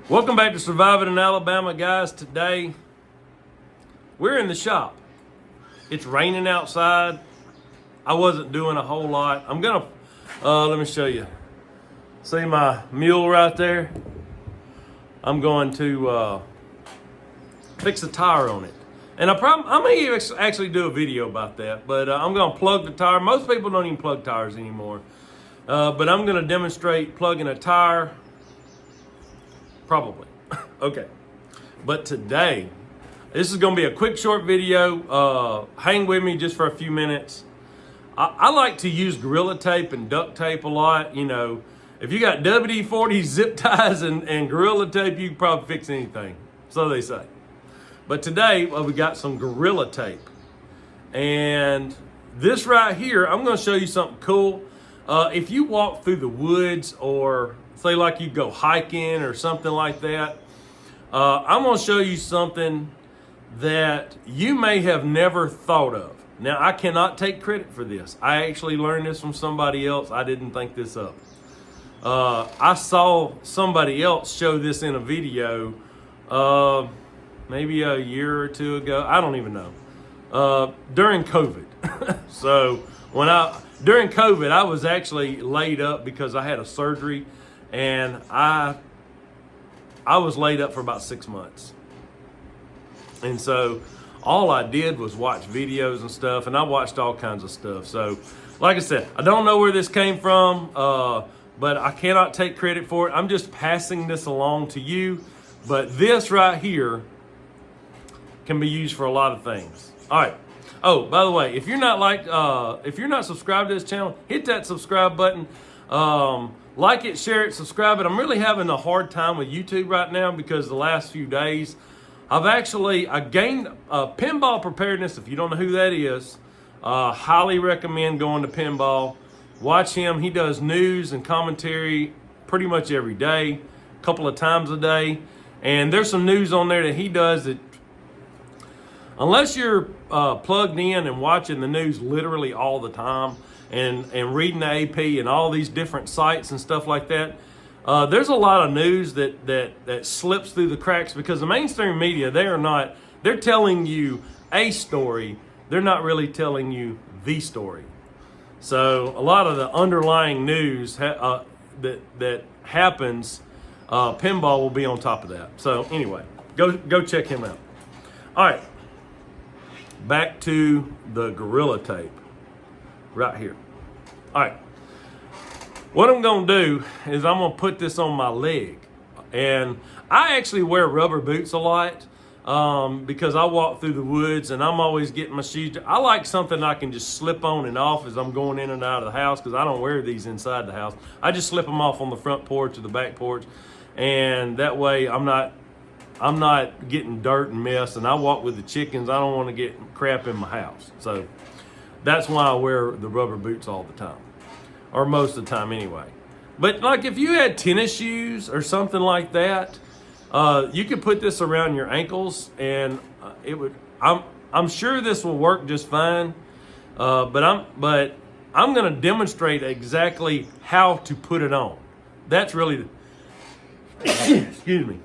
Welcome back to Surviving in Alabama, guys. Today, we're in the shop. It's raining outside. I wasn't doing a whole lot. I'm gonna, let me show you. See my mule right there? I'm going to fix a tire on it. And I may actually do a video about that, but I'm gonna plug the tire. Most people don't even plug tires anymore. But I'm gonna demonstrate plugging a tire. Probably. Okay. But today, this is going to be a quick, short video. Hang with me just for a few minutes. I like to use Gorilla Tape and duct tape a lot. You know, if you got WD-40 zip ties and Gorilla Tape, you can probably fix anything. So they say. But today, we got some Gorilla Tape. And this right here, I'm going to show you something cool. If you walk through the woods or say like you go hiking or something like that, I'm going to show you something that you may have never thought of. Now, I cannot take credit for this. I actually learned this from somebody else. I didn't think this up. I saw somebody else show this in a video maybe a year or two ago. I don't even know. During COVID. So during COVID, I was actually laid up because I had a surgery. And I was laid up for about 6 months. And so all I did was watch videos and stuff, and I watched all kinds of stuff. So like I said, I don't know where this came from, but I cannot take credit for it. I'm just passing this along to you. But this right here can be used for a lot of things. All right. Oh, by the way, if you're not subscribed to this channel, hit that subscribe button. Like it, share it, subscribe it. I'm really having a hard time with YouTube right now because the last few days I gained Pinball Preparedness. If you don't know who that is, highly recommend going to Pinball. Watch him. He does news and commentary pretty much every day, a couple of times a day. And there's some news on there that he does that, unless you're plugged in and watching the news literally all the time, and reading the AP and all these different sites and stuff like that, there's a lot of news that slips through the cracks because the mainstream media, they're telling you a story, they're not really telling you the story. So a lot of the underlying news that happens, Pinball will be on top of that. So anyway, go check him out. All right, back to the Gorilla Tape. Right here. All right. What I'm going to do is I'm going to put this on my leg. And I actually wear rubber boots a lot because I walk through the woods and I'm always getting my shoes. I like something I can just slip on and off as I'm going in and out of the house because I don't wear these inside the house. I just slip them off on the front porch or the back porch. And that way I'm not getting dirt and mess. And I walk with the chickens. I don't want to get crap in my house. So that's why I wear the rubber boots all the time, or most of the time anyway. But like if you had tennis shoes or something like that, you could put this around your ankles, and it would. I'm sure this will work just fine. But I'm going to demonstrate exactly how to put it on. That's really excuse me.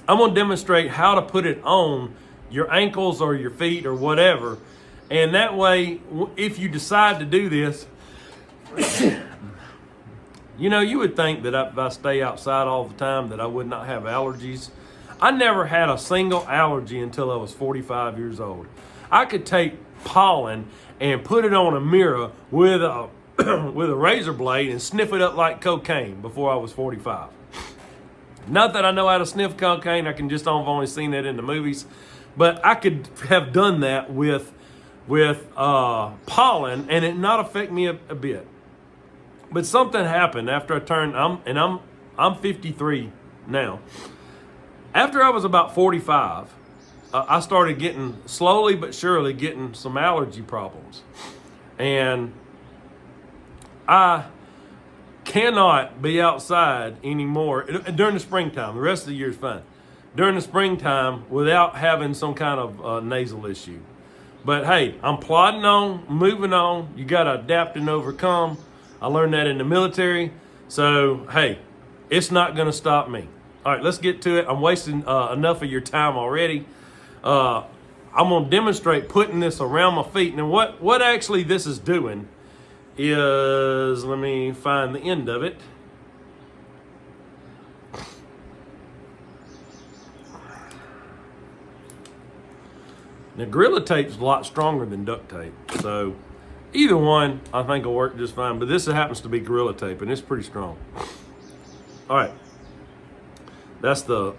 I'm going to demonstrate how to put it on your ankles or your feet or whatever. And that way, if you decide to do this, you know, you would think that if I stay outside all the time that I would not have allergies. I never had a single allergy until I was 45 years old. I could take pollen and put it on a mirror with a with a razor blade and sniff it up like cocaine before I was 45. Not that I know how to sniff cocaine. I've only seen that in the movies. But I could have done that with pollen and it not affect me a bit. But something happened after I turned, I'm 53 now. After I was about 45, I started slowly but surely getting some allergy problems. And I cannot be outside anymore during the springtime. The rest of the year is fine. During the springtime without having some kind of nasal issue. But hey, I'm plodding on, moving on. You got to adapt and overcome. I learned that in the military. So, hey, it's not going to stop me. All right, let's get to it. I'm wasting enough of your time already. I'm going to demonstrate putting this around my feet. Now, what actually this is doing is, let me find the end of it. Now, Gorilla Tape's a lot stronger than duct tape, so either one I think will work just fine, but this happens to be Gorilla Tape, and it's pretty strong. All right, that's the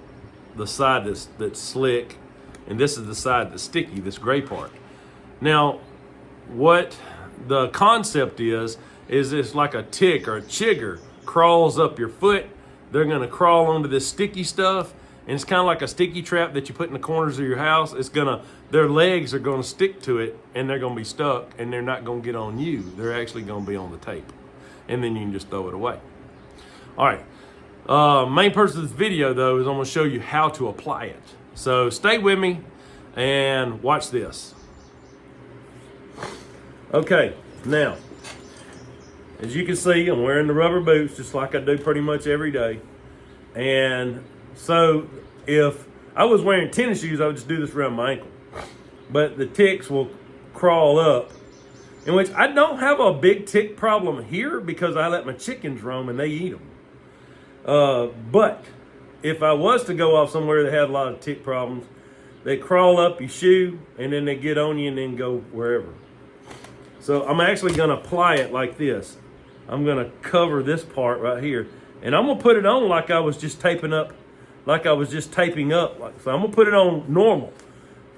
side that's slick, and this is the side that's sticky, this gray part. Now, what the concept is it's like a tick or a chigger crawls up your foot. They're going to crawl onto this sticky stuff, and it's kind of like a sticky trap that you put in the corners of your house. Their legs are going to stick to it, and they're going to be stuck, and they're not going to get on you. They're actually going to be on the tape, and then you can just throw it away. All right. Main purpose of this video, though, is I'm going to show you how to apply it. So stay with me and watch this. Okay, now, as you can see, I'm wearing the rubber boots just like I do pretty much every day. And so if I was wearing tennis shoes, I would just do this around my ankle. But the ticks will crawl up, in which I don't have a big tick problem here because I let my chickens roam and they eat them. But if I was to go off somewhere that had a lot of tick problems, they crawl up your shoe and then they get on you and then go wherever. So I'm actually going to apply it like this. I'm going to cover this part right here, and I'm going to put it on like I was just taping up, so I'm going to put it on normal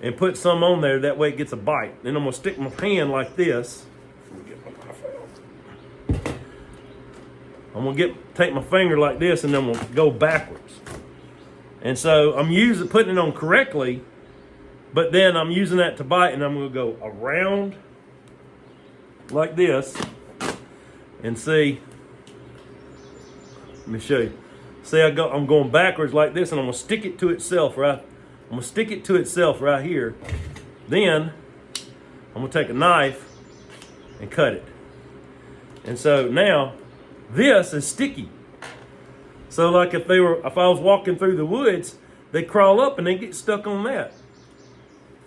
and put some on there. That way it gets a bite. Then I'm going to stick my hand like this. I'm going to take my finger like this, and then I'm going to go backwards. And so I'm putting it on correctly, but then I'm using that to bite, and I'm going to go around like this. And see, let me show you. See, I'm going backwards like this, and I'm gonna stick it to itself right. I'm gonna stick it to itself right here. Then I'm gonna take a knife and cut it. And so now this is sticky. So like if I was walking through the woods, they crawl up and they get stuck on that.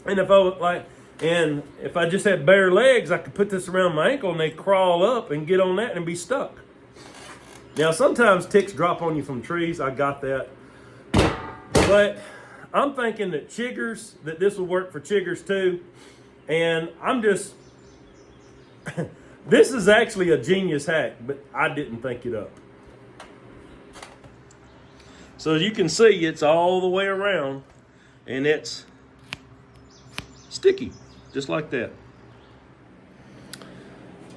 And if I just had bare legs, I could put this around my ankle and they crawl up and get on that and be stuck. Now, sometimes ticks drop on you from trees. I got that. But I'm thinking that this will work for chiggers too. And this is actually a genius hack, but I didn't think it up. So as you can see, it's all the way around and it's sticky. Just like that.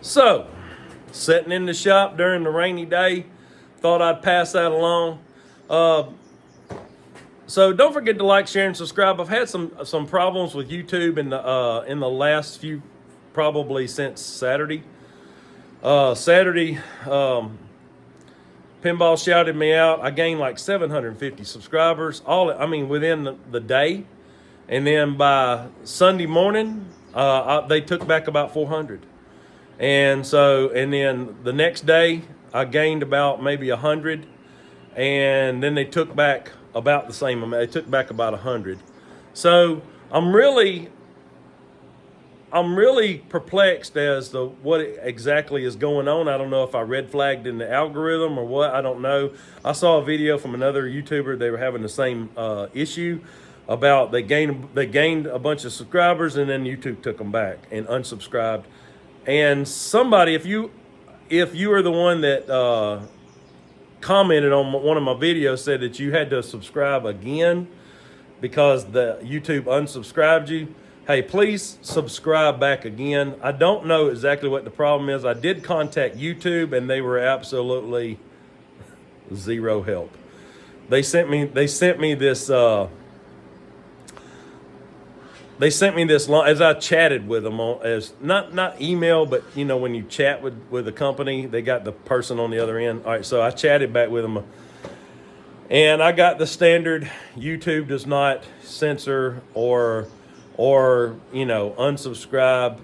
So, sitting in the shop during the rainy day, thought I'd pass that along. So don't forget to like, share, and subscribe. I've had some problems with YouTube in the last few, probably since Saturday. Pinball shouted me out. I gained like 750 subscribers, within the day. And then by Sunday morning, they took back about 400. And then the next day, I gained about maybe 100. And then they took back about the same amount. They took back about 100. So I'm really perplexed as to what exactly is going on. I don't know if I red flagged in the algorithm or what. I don't know. I saw a video from another YouTuber. They were having the same issue. About they gained a bunch of subscribers and then YouTube took them back and unsubscribed. And somebody, if you are the one that commented on one of my videos, said that you had to subscribe again because the YouTube unsubscribed you, hey, please subscribe back again. I don't know exactly what the problem is. I did contact YouTube and they were absolutely zero help. They sent me this. They sent me this as I chatted with them as not email, but you know when you chat with a company, they got the person on the other end. All right, so I chatted back with them, and I got the standard YouTube does not censor or unsubscribe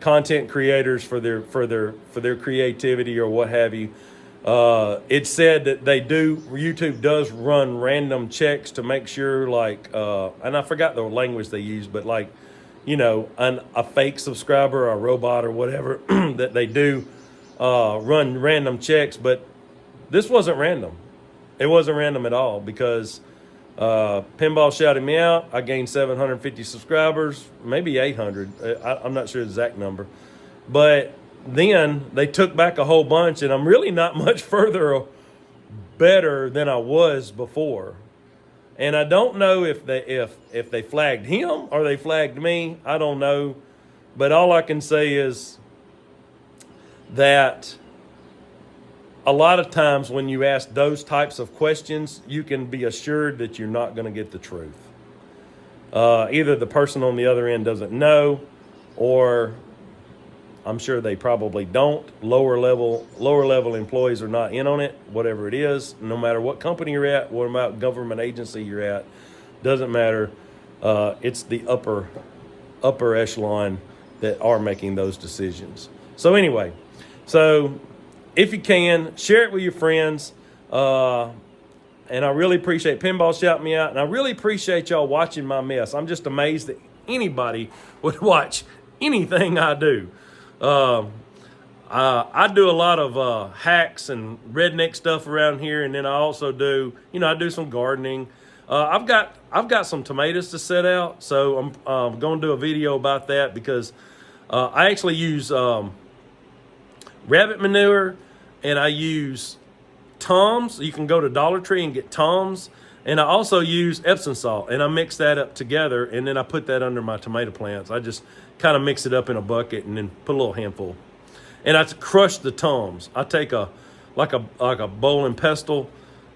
content creators for their creativity or what have you. It said that YouTube does run random checks to make sure, like, and I forgot the language they use, but like, a fake subscriber or a robot or whatever, that they do run random checks. But this wasn't random. It wasn't random at all, because Pinball shouted me out. I gained 750 subscribers, maybe 800. I'm not sure the exact number. But then they took back a whole bunch, and I'm really not much better than I was before. And I don't know if they flagged him or they flagged me. I don't know. But all I can say is that a lot of times when you ask those types of questions, you can be assured that you're not going to get the truth. Either the person on the other end doesn't know, or I'm sure they probably don't. Lower level employees are not in on it, whatever it is. No matter what company you're at, what about government agency you're at, doesn't matter. It's the upper echelon that are making those decisions. So anyway, if you can, share it with your friends. And I really appreciate Pinball shouting me out. And I really appreciate y'all watching my mess. I'm just amazed that anybody would watch anything I do. I do a lot of hacks and redneck stuff around here. And then I also do, I do some gardening. I've got some tomatoes to set out. So I'm going to do a video about that, because I actually use rabbit manure, and I use Tums. You can go to Dollar Tree and get Tums. And I also use Epsom salt, and I mix that up together, and then I put that under my tomato plants. I just kind of mix it up in a bucket and then put a little handful. And I crush the Tums. I take a bowling pestle.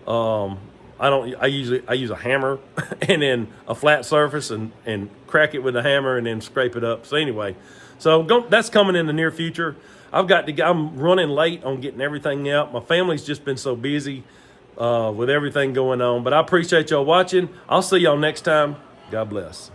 I use a hammer and then a flat surface and crack it with a hammer and then scrape it up. So anyway, that's coming in the near future. I'm running late on getting everything out. My family's just been so busy with everything going on. But I appreciate y'all watching. I'll see y'all next time. God bless.